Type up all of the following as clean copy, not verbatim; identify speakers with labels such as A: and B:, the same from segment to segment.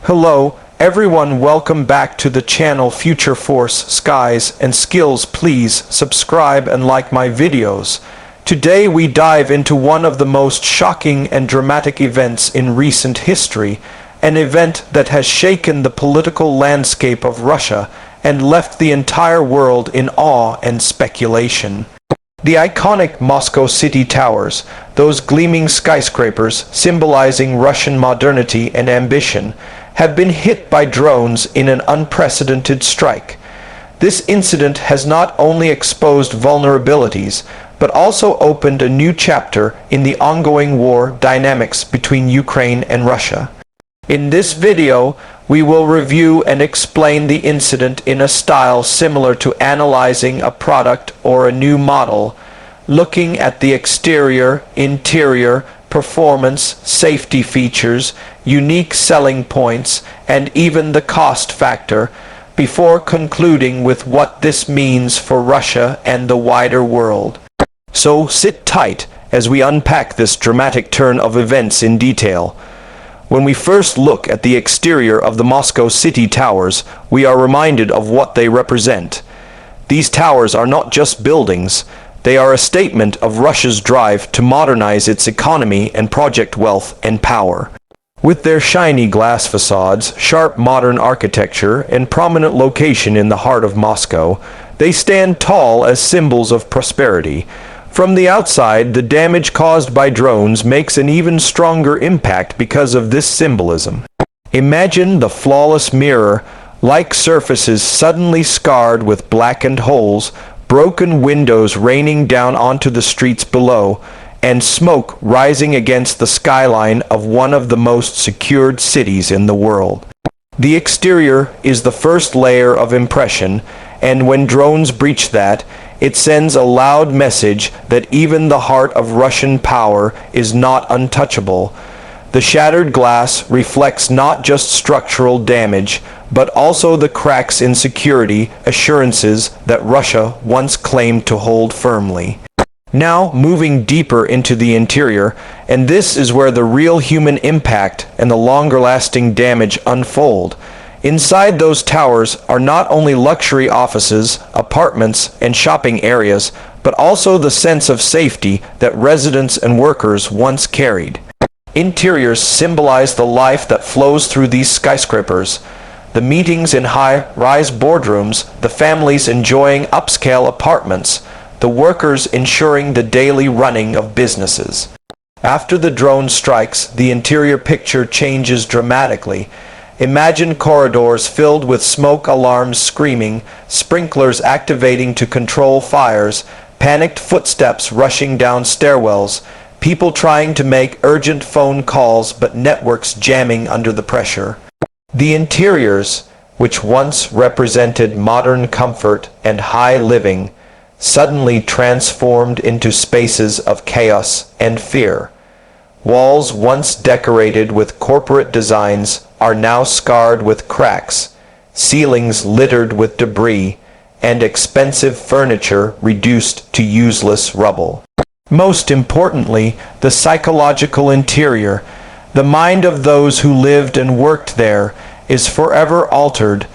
A: Hello, everyone, welcome back to the channel Future Force Skies and Skills. Please subscribe and like my videos. Today we dive into one of the most shocking and dramatic events in recent history, an event that has shaken the political landscape of Russia and left the entire world in awe and speculation. The iconic Moscow City Towers, those gleaming skyscrapers symbolizing Russian modernity and ambition, have been hit by drones in an unprecedented strike. This incident has not only exposed vulnerabilities, but also opened a new chapter in the ongoing war dynamics between Ukraine and Russia. In this video, we will review and explain the incident in a style similar to analyzing a product or a new model, looking at the exterior, interior, performance, safety features, unique selling points, and even the cost factor, before concluding with what this means for Russia and the wider world. So sit tight as we unpack this dramatic turn of events in detail. When we first look at the exterior of the Moscow City Towers, we are reminded of what they represent. These towers are not just buildings. They are a statement of Russia's drive to modernize its economy and project wealth and power. With their shiny glass facades, sharp modern architecture, and prominent location in the heart of Moscow, they stand tall as symbols of prosperity. From the outside, the damage caused by drones makes an even stronger impact because of this symbolism. Imagine the flawless mirror-like surfaces suddenly scarred with blackened holes, broken windows raining down onto the streets below, and smoke rising against the skyline of one of the most secured cities in the world. The exterior is the first layer of impression, and when drones breach that, it sends a loud message that even the heart of Russian power is not untouchable. The shattered glass reflects not just structural damage, but also the cracks in security assurances that Russia once claimed to hold firmly. Now, moving deeper into the interior, and this is where the real human impact and the longer-lasting damage unfold. Inside those towers are not only luxury offices, apartments, and shopping areas, but also the sense of safety that residents and workers once carried. Interiors symbolize the life that flows through these skyscrapers. The meetings in high-rise boardrooms, the families enjoying upscale apartments, the workers ensuring the daily running of businesses. After the drone strikes, the interior picture changes dramatically. Imagine corridors filled with smoke alarms screaming, sprinklers activating to control fires, panicked footsteps rushing down stairwells, people trying to make urgent phone calls but networks jamming under the pressure. The interiors, which once represented modern comfort and high living, suddenly transformed into spaces of chaos and fear. Walls once decorated with corporate designs are now scarred with cracks, ceilings littered with debris, and expensive furniture reduced to useless rubble. Most importantly, the psychological interior, the mind of those who lived and worked there, is forever altered.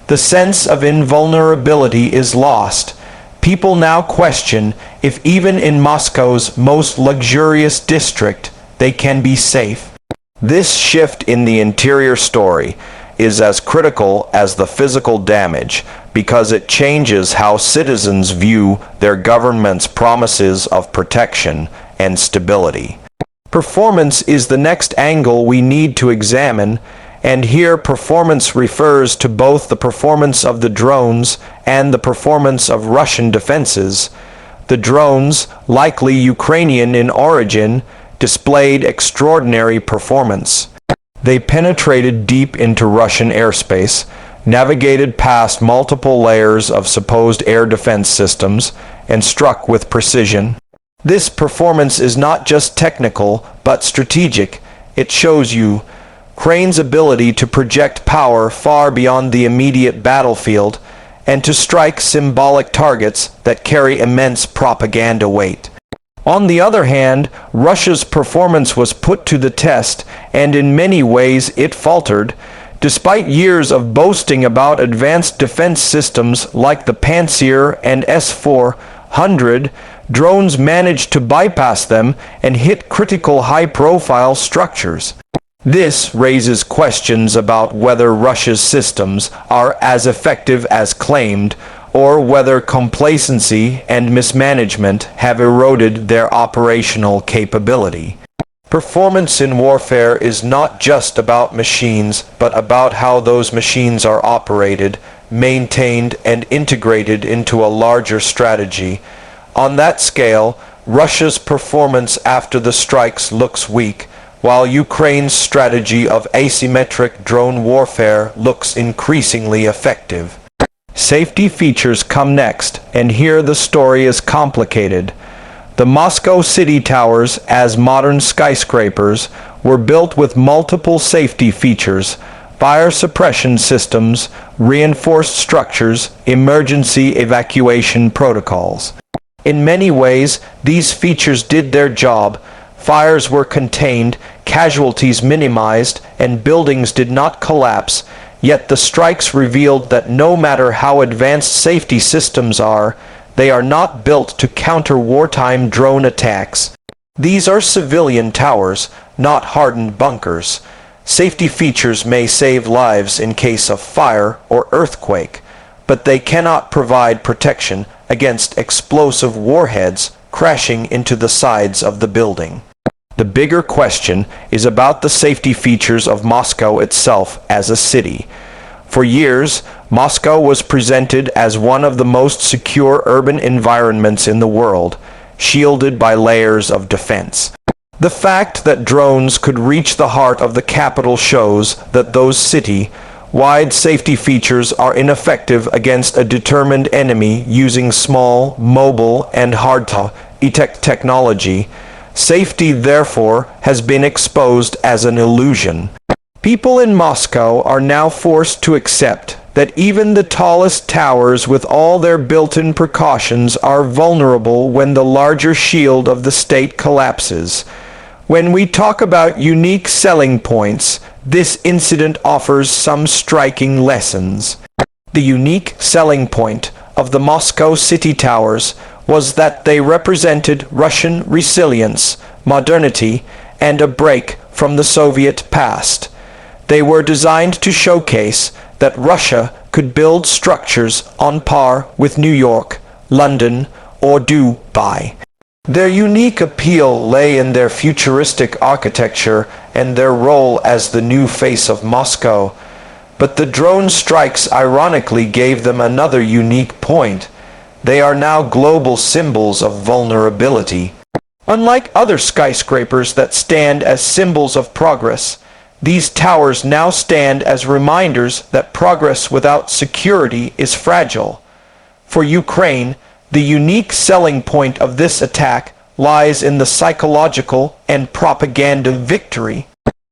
A: The sense of invulnerability is lost. People now question if even in Moscow's most luxurious district they can be safe. This shift in the interior story is as critical as the physical damage because it changes how citizens view their government's promises of protection and stability. Performance is the next angle we need to examine, and here performance refers to both the performance of the drones and the performance of Russian defenses. The drones, likely Ukrainian in origin, displayed extraordinary performance. They penetrated deep into Russian airspace, navigated past multiple layers of supposed air defense systems, and struck with precision. This performance is not just technical, but strategic. It shows Ukraine's ability to project power far beyond the immediate battlefield and to strike symbolic targets that carry immense propaganda weight. On the other hand, Russia's performance was put to the test, and in many ways it faltered. Despite years of boasting about advanced defense systems like the Pantsir and S-400, drones managed to bypass them and hit critical high-profile structures. This raises questions about whether Russia's systems are as effective as claimed, or whether complacency and mismanagement have eroded their operational capability. Performance in warfare is not just about machines, but about how those machines are operated, maintained, and integrated into a larger strategy. On that scale, Russia's performance after the strikes looks weak, while Ukraine's strategy of asymmetric drone warfare looks increasingly effective. Safety features come next, and here the story is complicated. The Moscow city towers, as modern skyscrapers, were built with multiple safety features: fire suppression systems, reinforced structures, emergency evacuation protocols. In many ways, these features did their job. Fires were contained, casualties minimized, and buildings did not collapse. Yet the strikes revealed that no matter how advanced safety systems are, they are not built to counter wartime drone attacks. These are civilian towers, not hardened bunkers. Safety features may save lives in case of fire or earthquake, but they cannot provide protection against explosive warheads crashing into the sides of the building. The bigger question is about the safety features of Moscow itself as a city. For years, Moscow was presented as one of the most secure urban environments in the world, shielded by layers of defense. The fact that drones could reach the heart of the capital shows that those city-wide safety features are ineffective against a determined enemy using small, mobile, and hard-to-detect technology. Safety, therefore, has been exposed as an illusion. People in Moscow are now forced to accept that even the tallest towers with all their built-in precautions are vulnerable when the larger shield of the state collapses. When we talk about unique selling points, this incident offers some striking lessons. The unique selling point of the Moscow city towers was that they represented Russian resilience, modernity, and a break from the Soviet past. They were designed to showcase that Russia could build structures on par with New York, London, or Dubai. Their unique appeal lay in their futuristic architecture and their role as the new face of Moscow. But the drone strikes ironically gave them another unique point. They are now global symbols of vulnerability. Unlike other skyscrapers that stand as symbols of progress, these towers now stand as reminders that progress without security is fragile. For Ukraine, the unique selling point of this attack lies in the psychological and propaganda victory.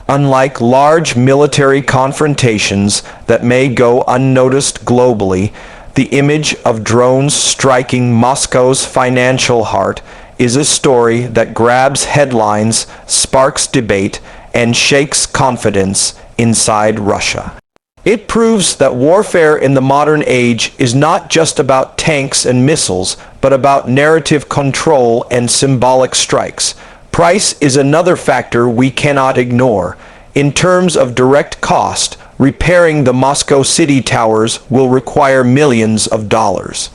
A: Unlike large military confrontations that may go unnoticed globally, the image of drones striking Moscow's financial heart is a story that grabs headlines, sparks debate, and shakes confidence inside Russia. It proves that warfare in the modern age is not just about tanks and missiles, but about narrative control and symbolic strikes. Price is another factor we cannot ignore. In terms of direct cost, repairing the Moscow city towers will require millions of dollars.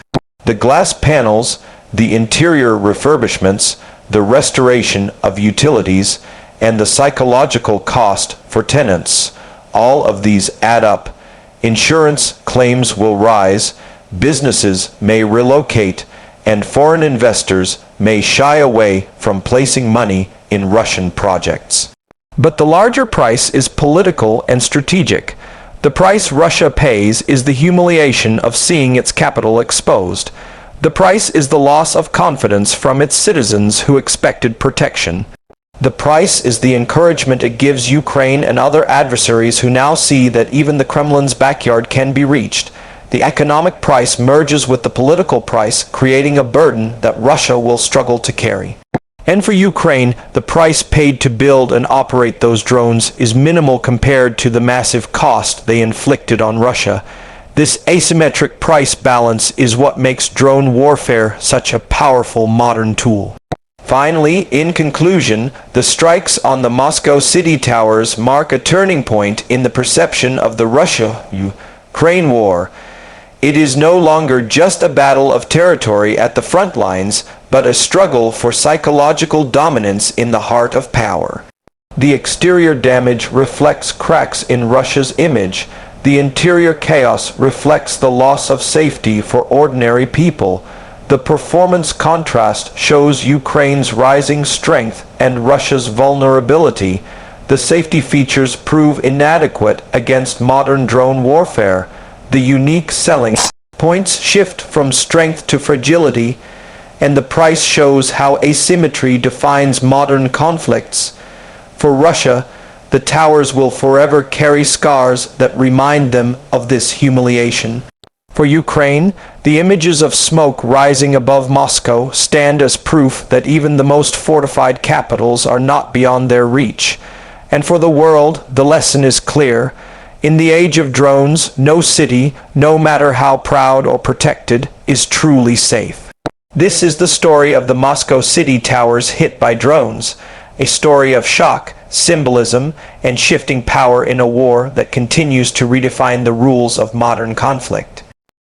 A: The glass panels, the interior refurbishments, the restoration of utilities, and the psychological cost for tenants, all of these add up. Insurance claims will rise, businesses may relocate, and foreign investors may shy away from placing money in Russian projects. But the larger price is political and strategic. The price Russia pays is the humiliation of seeing its capital exposed. The price is the loss of confidence from its citizens who expected protection. The price is the encouragement it gives Ukraine and other adversaries who now see that even the Kremlin's backyard can be reached. The economic price merges with the political price, creating a burden that Russia will struggle to carry. And for Ukraine, the price paid to build and operate those drones is minimal compared to the massive cost they inflicted on Russia. This asymmetric price balance is what makes drone warfare such a powerful modern tool. Finally, in conclusion, the strikes on the Moscow city towers mark a turning point in the perception of the Russia-Ukraine war. It is no longer just a battle of territory at the front lines, but a struggle for psychological dominance in the heart of power. The exterior damage reflects cracks in Russia's image. The interior chaos reflects the loss of safety for ordinary people. The performance contrast shows Ukraine's rising strength and Russia's vulnerability. The safety features prove inadequate against modern drone warfare. The unique selling points shift from strength to fragility, and the price shows how asymmetry defines modern conflicts. For Russia, the towers will forever carry scars that remind them of this humiliation. For Ukraine, the images of smoke rising above Moscow stand as proof that even the most fortified capitals are not beyond their reach. And for the world, the lesson is clear. In the age of drones, no city, no matter how proud or protected, is truly safe. This is the story of the Moscow city towers hit by drones, a story of shock, symbolism, and shifting power in a war that continues to redefine the rules of modern conflict.